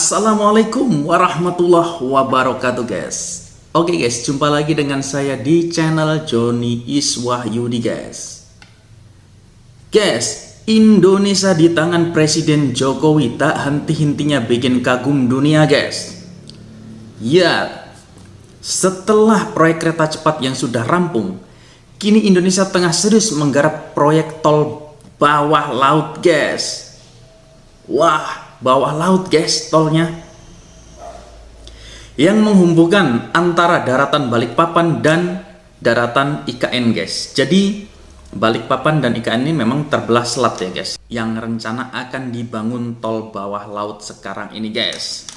Assalamualaikum warahmatullahi wabarakatuh guys. Oke guys, jumpa lagi dengan saya di channel Joni Iswahyudi guys. Guys, Indonesia di tangan Presiden Jokowi tak henti-hentinya bikin kagum dunia guys. Ya, setelah proyek kereta cepat yang sudah rampung, kini Indonesia tengah serius menggarap proyek tol bawah laut guys. Wah, bawah laut guys tolnya, yang menghubungkan antara daratan Balikpapan dan daratan IKN guys. Jadi Balikpapan dan IKN ini memang terbelah selat ya guys, yang rencana akan dibangun tol bawah laut sekarang ini guys.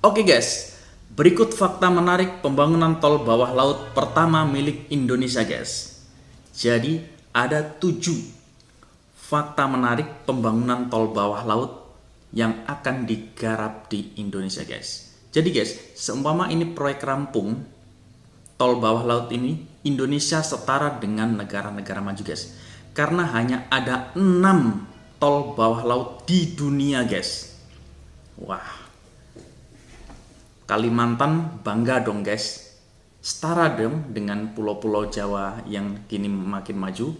Oke guys, berikut fakta menarik pembangunan tol bawah laut pertama milik Indonesia guys. Jadi ada 7 fakta menarik pembangunan tol bawah laut yang akan digarap di Indonesia guys. Jadi guys, seumpama ini proyek rampung, tol bawah laut ini Indonesia setara dengan negara-negara maju guys. Karena hanya ada 6 tol bawah laut di dunia guys. Wah, Kalimantan bangga dong guys. Setara dong dengan pulau-pulau Jawa yang kini makin maju.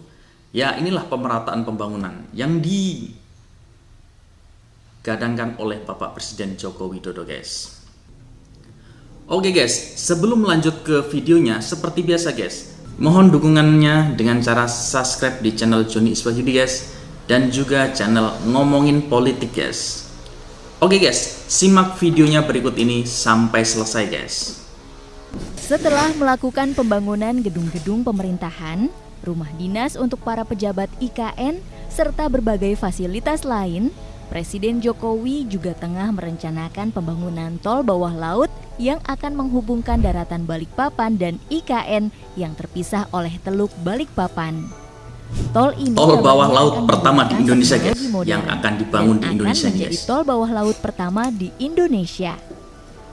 Ya, inilah pemerataan pembangunan yang digadangkan oleh Bapak Presiden Joko Widodo guys. Oke guys, sebelum lanjut ke videonya, seperti biasa guys, mohon dukungannya dengan cara subscribe di channel Joni Iswahyudi guys, dan juga channel Ngomongin Politik guys. Oke guys, simak videonya berikut ini sampai selesai guys. Setelah melakukan pembangunan gedung-gedung pemerintahan, rumah dinas untuk para pejabat IKN, serta berbagai fasilitas lain, Presiden Jokowi juga tengah merencanakan pembangunan tol bawah laut yang akan menghubungkan daratan Balikpapan dan IKN yang terpisah oleh Teluk Balikpapan. Tol ini tol bawah laut pertama di Indonesia guys, yang akan dibangun di Indonesia akan menjadi guys. Tol bawah laut pertama di Indonesia.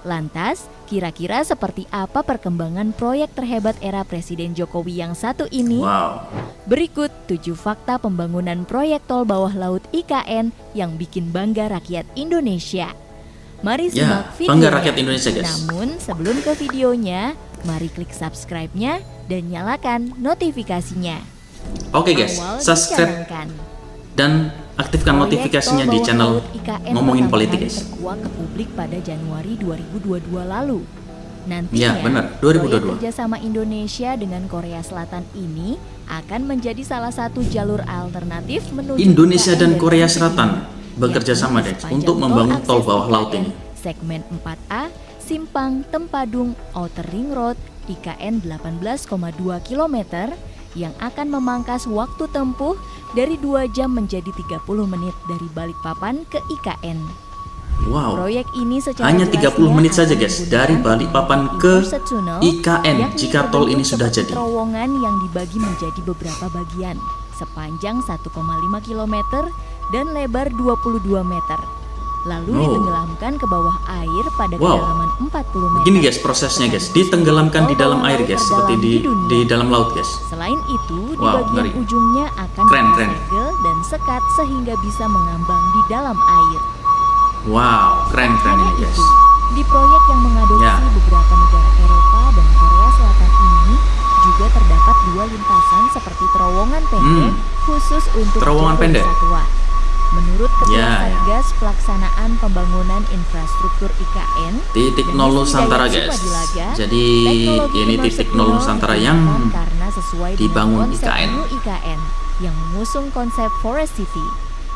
Lantas, kira-kira seperti apa perkembangan proyek terhebat era Presiden Jokowi yang satu ini? Wow. Berikut 7 fakta pembangunan proyek tol bawah laut IKN yang bikin bangga rakyat Indonesia. Mari simak videonya. Bangga rakyat Indonesia guys. Namun sebelum ke videonya, mari klik subscribe-nya dan nyalakan notifikasinya. Oke guys, subscribe dan aktifkan notifikasinya di channel Ngomongin Politik guys. Terkuak ke publik pada Januari 2022 lalu. Nantinya, ya benar, 2022. proyek kerjasama Indonesia dengan Korea Selatan ini akan menjadi salah satu jalur alternatif menuju Indonesia dan IKN Korea dari Selatan bekerja sama deh untuk membangun tol bawah laut ini. Segmen 4A, Simpang Tempadung Outer Ring Road IKN 18,2 km yang akan memangkas waktu tempuh dari 2 jam menjadi 30 menit dari Balikpapan ke IKN. Wow, Proyek ini secara hanya 30 menit saja akan guys dari menggunakan Balikpapan ke Inverted Tunnel, IKN yakni jika tol ini terbentuk sudah seperti jadi. terowongan yang dibagi menjadi beberapa bagian sepanjang 1,5 km dan lebar 22 meter. Lalu ditenggelamkan ke bawah air pada kedalaman 40 meter. Gini guys prosesnya guys, ditenggelamkan di dalam air guys, seperti di dalam laut guys. Selain itu, di Wow, bagian ngeri. ujungnya akan Keren. disegel dan sekat sehingga bisa mengambang di dalam air. Wow, keren ini guys. Itu, di proyek yang mengadopsi Ya. beberapa negara Eropa dan Korea Selatan ini juga terdapat 2 lintasan seperti terowongan pendek khusus untuk Terowongan jalur pendek. satwa. Menurut Ketua Ya. Satgas Pelaksanaan Pembangunan Infrastruktur IKN, Titik nol Nusantara guys. Jadi ini titik nol Nusantara yang karena sesuai dibangun dengan konsep IKN. New IKN yang mengusung konsep Forest City.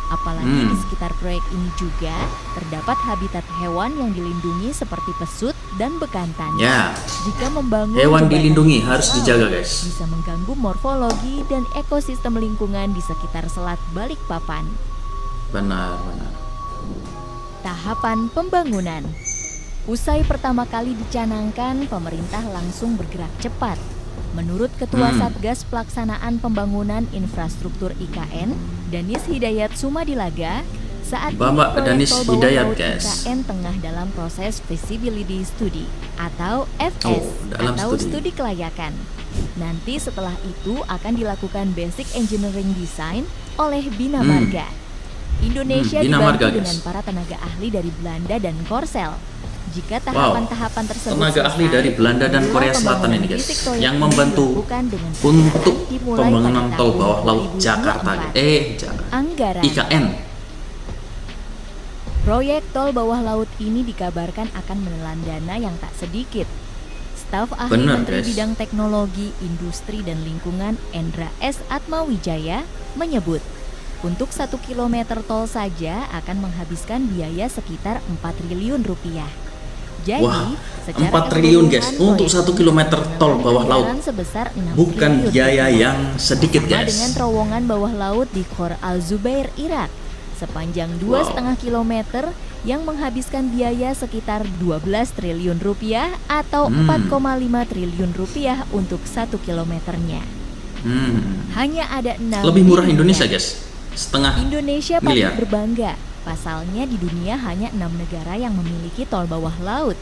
Apalagi di sekitar proyek ini juga terdapat habitat hewan yang dilindungi seperti pesut dan bekantan. Ya, Jika membangun hewan jembatan dilindungi di harus laut, dijaga guys. bisa mengganggu morfologi dan ekosistem lingkungan di sekitar selat Balikpapan. Benar. Tahapan pembangunan. Usai pertama kali dicanangkan, pemerintah langsung bergerak cepat. Menurut Ketua Satgas Pelaksanaan Pembangunan Infrastruktur IKN, Danis Hidayat Sumadilaga, saat Bapak ini Danis proyek tol bawah Hidayat, laut guys. IKN tengah dalam proses feasibility study atau FS dalam atau studi. studi kelayakan. Nanti setelah itu akan dilakukan basic engineering design oleh Bina Marga. Indonesia Bina Marga, dibantu guys. dengan para tenaga ahli dari Belanda dan Korsel. Jika tahapan-tahapan tersebut tenaga ahli selesai, dari Belanda dan mula Korea Selatan ini, pembangunan guys, fisik proyek yang ini membantu dilakukan dengan untuk perkiraan dimulai pembangunan pada tol tahun bawah laut 2024. Jakarta. Anggaran IKN. proyek tol bawah laut ini dikabarkan akan menelan dana yang tak sedikit. Staf ahli Benar, Menteri guys. Bidang Teknologi, Industri dan Lingkungan Endra S. Atmawijaya menyebut, untuk 1 km tol saja akan menghabiskan biaya sekitar 4 triliun rupiah. Jadi, Wah, secara 4 triliun, guys, keseluruhan, untuk proyek 1 ini kilometer menggunakan tol bawah laut. anggaran sebesar 6 Bukan triliun biaya rupiah. yang sedikit, Sama guys. dengan terowongan bawah laut di Khor Al-Zubair, Irak, sepanjang 2,5 kilometer yang menghabiskan biaya sekitar 12 triliun rupiah atau 4,5 triliun rupiah untuk 1 kilometernya. Hanya ada 6 Lebih murah di dunia. Indonesia, guys. Setengah Indonesia patut miliar. berbangga. Pasalnya di dunia hanya 6 negara yang memiliki tol bawah laut.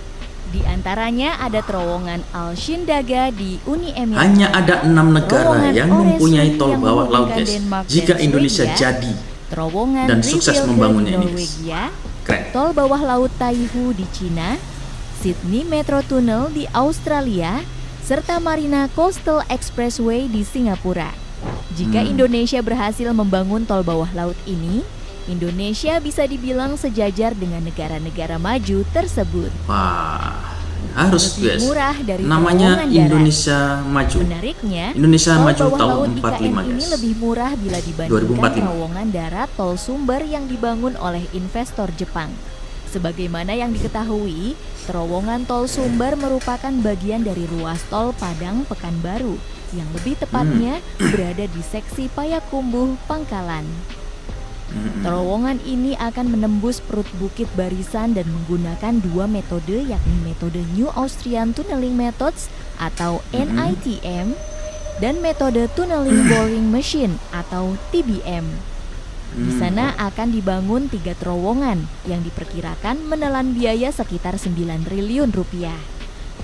Di antaranya ada terowongan Al-Shindaga di Uni Emirat Hanya Arab, ada 6 negara terowongan yang Oresund mempunyai tol yang bawah laut, menghubungkan guys. Denmark Jika dan Indonesia Swedia, jadi terowongan dan sukses Riebeeke membangunnya di ini, guys. Norwegia, Keren. tol bawah laut Taihu di Cina, Sydney Metro Tunnel di Australia, serta Marina Coastal Expressway di Singapura. Jika Indonesia berhasil membangun tol bawah laut ini, Indonesia bisa dibilang sejajar dengan negara-negara maju tersebut. Wah, harus, Lebih guys. murah dari Namanya terowongan darat. Indonesia Maju. Menariknya, Indonesia tol Maju bawah tahun laut 45, IKN ini guys. lebih murah bila dibandingkan 2045. terowongan darat tol Sumber yang dibangun oleh investor Jepang. Sebagaimana yang diketahui, terowongan tol Sumber merupakan bagian dari ruas tol Padang Pekanbaru yang lebih tepatnya berada di seksi Payakumbuh, Pangkalan. Terowongan ini akan menembus perut bukit Barisan dan menggunakan 2 metode, yakni metode New Austrian Tunneling Methods atau NITM dan metode Tunneling Boring Machine atau TBM. Di sana akan dibangun 3 terowongan yang diperkirakan menelan biaya sekitar 9 triliun rupiah.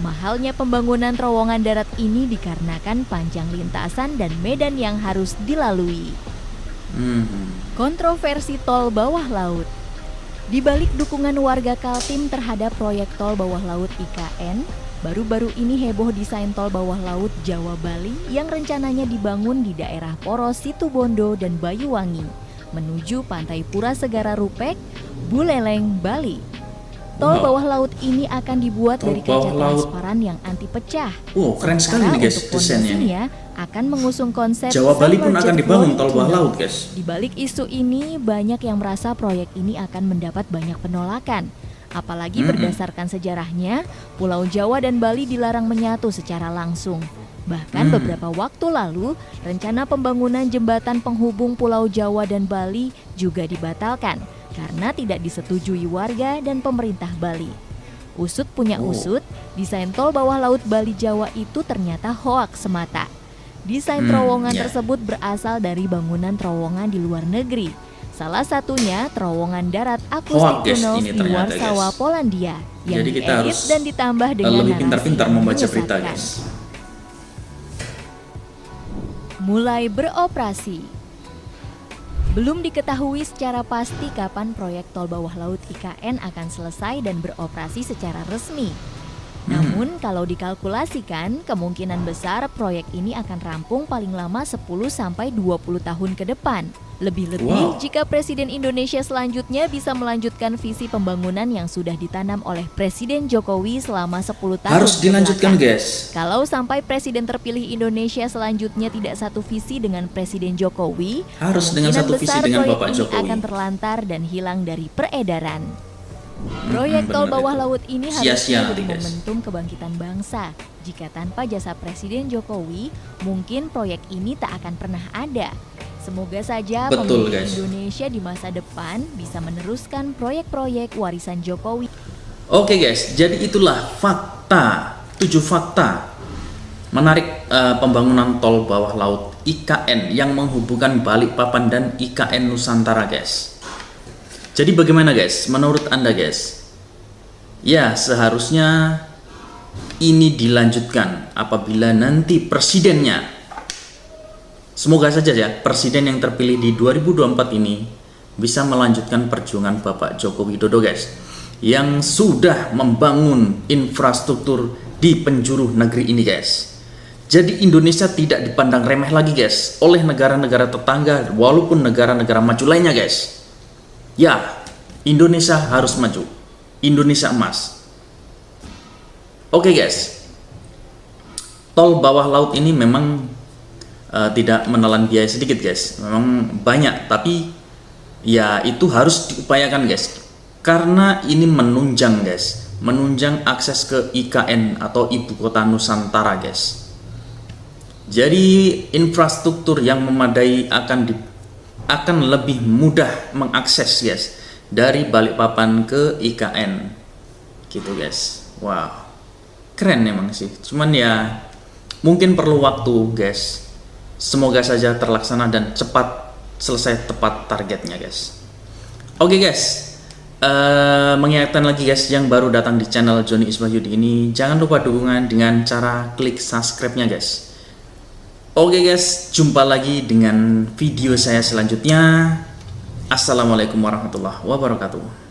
Mahalnya pembangunan terowongan darat ini dikarenakan panjang lintasan dan medan yang harus dilalui. Kontroversi tol bawah laut. Di balik dukungan warga Kaltim terhadap proyek tol bawah laut IKN, baru-baru ini heboh desain tol bawah laut Jawa Bali yang rencananya dibangun di daerah Poros Situbondo dan Banyuwangi menuju Pantai Pura Segara Rupek, Buleleng, Bali. Tol bawah laut ini akan dibuat Tol dari kaca bawah laut. transparan yang anti pecah. Wow, keren sekali Sementara nih, guys, untuk desainnya ini. fondasinya akan mengusung konsep Jawa Bali pun akan submerged dibangun floating tol bawah tunnel. laut, guys. Di balik isu ini, banyak yang merasa proyek ini akan mendapat banyak penolakan. Apalagi berdasarkan sejarahnya, Pulau Jawa dan Bali dilarang menyatu secara langsung. Bahkan beberapa waktu lalu, rencana pembangunan jembatan penghubung Pulau Jawa dan Bali juga dibatalkan karena tidak disetujui warga dan pemerintah Bali. Usut punya usut, desain tol bawah laut Bali Jawa itu ternyata hoaks semata. Desain terowongan tersebut berasal dari bangunan terowongan di luar negeri. Salah satunya terowongan darat Hoaks, akustik guys, tunnels ini di ternyata, Warsawa, guys. Polandia yang Jadi kita diedit harus dan ditambah dengan lebih narasi pintar-pintar yang membaca berita, menyesatkan. guys. Mulai beroperasi. Belum diketahui secara pasti kapan proyek tol bawah laut IKN akan selesai dan beroperasi secara resmi. Namun kalau dikalkulasikan, kemungkinan besar proyek ini akan rampung paling lama 10-20 tahun ke depan. Lebih-lebih jika Presiden Indonesia selanjutnya bisa melanjutkan visi pembangunan yang sudah ditanam oleh Presiden Jokowi selama 10 tahun. Harus dilanjutkan, kebelakang. guys. Kalau sampai Presiden terpilih Indonesia selanjutnya tidak satu visi dengan Presiden Jokowi, Harus dengan kemungkinan satu visi besar dengan proyek Bapak ini Jokowi. akan terlantar dan hilang dari peredaran. Proyek tol benar bawah itu. laut ini Sia-sia harusnya nanti, jadi guys. momentum kebangkitan bangsa. Jika tanpa jasa Presiden Jokowi, mungkin proyek ini tak akan pernah ada. Semoga saja Betul, pemimpin guys. Indonesia di masa depan bisa meneruskan proyek-proyek warisan Jokowi. Oke, guys, jadi itulah fakta, 7 fakta menarik pembangunan tol bawah laut IKN yang menghubungkan Balikpapan dan IKN Nusantara, guys. Jadi bagaimana, guys? Menurut Anda, guys? Ya, seharusnya ini dilanjutkan apabila nanti presidennya, semoga saja ya, presiden yang terpilih di 2024 ini bisa melanjutkan perjuangan Bapak Joko Widodo guys, yang sudah membangun infrastruktur di penjuru negeri ini guys. Jadi Indonesia tidak dipandang remeh lagi guys oleh negara-negara tetangga walaupun negara-negara maju lainnya guys. Ya, Indonesia harus maju. Indonesia emas. Oke guys. Tol bawah laut ini memang tidak menelan biaya sedikit guys. Memang banyak, tapi ya itu harus diupayakan guys. Karena ini menunjang guys, menunjang akses ke IKN atau Ibu Kota Nusantara guys. Jadi infrastruktur yang memadai akan lebih mudah mengakses guys dari Balikpapan ke IKN gitu guys. Wow, keren emang sih. Cuman ya mungkin perlu waktu guys. Semoga saja terlaksana dan cepat selesai tepat targetnya guys. Oke guys, mengingatkan lagi guys yang baru datang di channel Joni Iswahyudi ini, jangan lupa dukungan dengan cara klik subscribe-nya guys. Oke guys, jumpa lagi dengan video saya selanjutnya. Assalamualaikum warahmatullahi wabarakatuh.